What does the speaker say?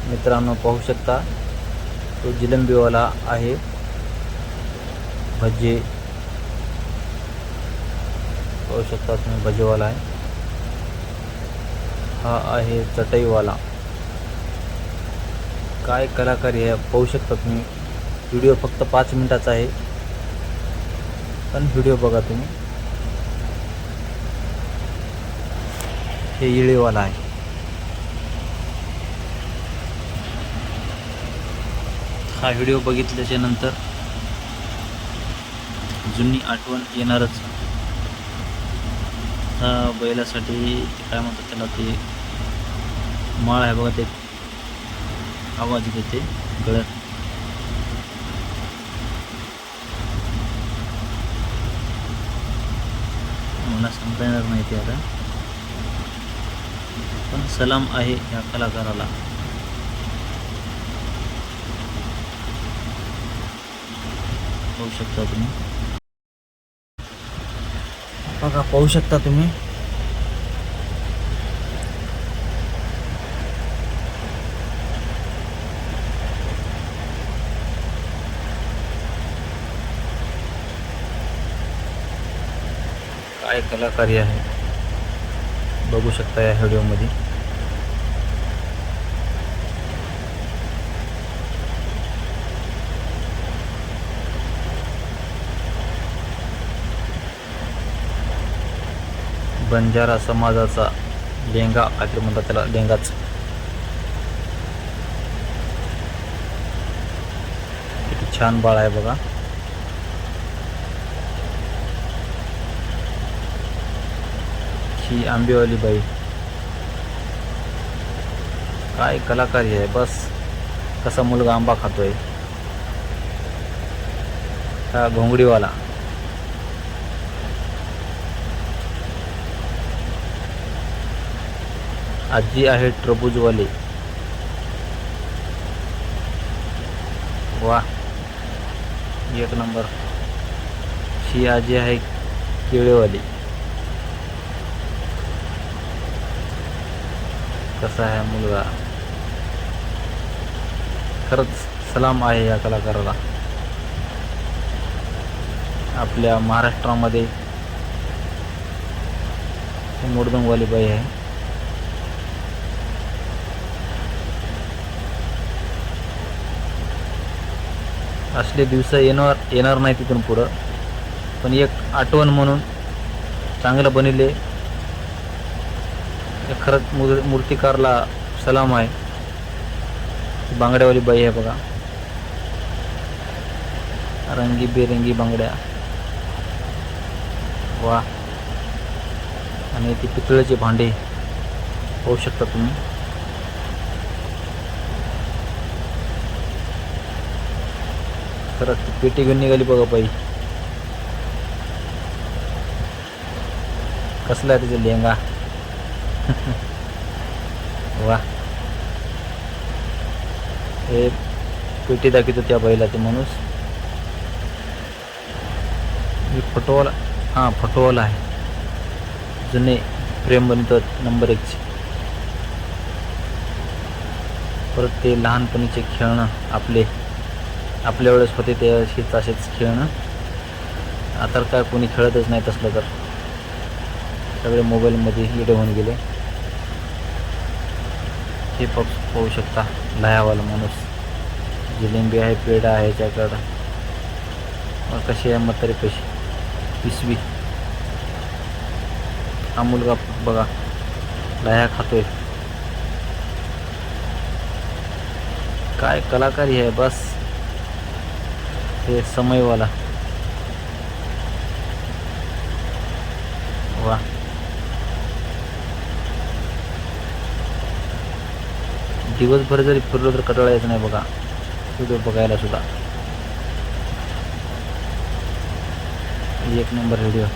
मित्रांनो पाहू शकता तो जिलेबीवाला आहे। भजे पाहू शकता तुम्ही, भजेवाला आहे। हा आहे चटईवाला। काय कलाकारी आहे पाहू शकता तुम्ही। व्हिडिओ फक्त 5 मिनिटाचा आहे, पण व्हिडिओ बघा तुम्ही। हे इळेवाला आहे। हा व्हिडिओ बघितल्याच्या नंतर जुनी आठवण येणारच। हा बैलासाठी काय म्हणतात त्याला, ते माळ आहे बघा, ते आवाज देते गळ्यात। मला सांगता येणार नाही ते आता, पण सलाम आहे या कलाकाराला। पाहू शकता तुम्ही, बघा पाहू शकता तुम्ही। काय कलाकारी आहे बघू शकता या व्हिडिओमध्ये। बंजारा समाजाचा लेंगा काहीतरी म्हणतात त्याला, लेंगाच। किती छान बाळ आहे बघा। ही आंबेवाली बाई, काय कलाकारी आहे बस। कसा मुलगा आंबा खातोय। हा घोंगडीवाला, आजी आहे टरबूजवाली। वाह, एक नंबर। ही आजी आहे केळेवाली। कसा आहे मुलगा, खरंच सलाम आहे या कलाकाराला। आपल्या महाराष्ट्रामध्ये मोडदंगवाली बाई आहे। असले दिवस येणार नाही तिथून पुढं, पण एक आठवण म्हणून चांगलं बनले। खरंच मूर्तिकारला सलाम आहे। बांगड्यावाली बाई आहे बघा, रंगी बेरंगी बांगड्या। वा, आणि ती पितळेचे भांडे पाहू शकता तुम्ही। खरंच ती पेटी घेऊन निघाली बघा बाई। कसला आहे त्याचा लेंगा। वा, हे पेटी दाखवतो त्या बाईला ते माणूस। मी फोटोवाला, हां फोटोवाला आहे। जुने प्रेम बनतात नंबर 1 चे। परत ते लहानपणीचे खेळणं आपल्या वेळेस होते ते असेच खेळणं। आता काय कोणी खेळतच नाही तसलं, तर सगळे मोबाईलमध्ये हिडे होऊन गेले। हे पाहू शकता लायावाला माणूस। जिलेबी आहे, पेढा आहे त्याच्याकडं। मग कशी आहे म्हातारी कशी पिशवी। हा मुलगा बघा लाया खातोय। काय कलाकारी आहे बस। हे समयवाला, वा। दिवसभर जरी फिरलो तर कंटाळा येत नाही बघा व्हिडिओ बघायला सुद्धा। एक नंबर व्हिडिओ।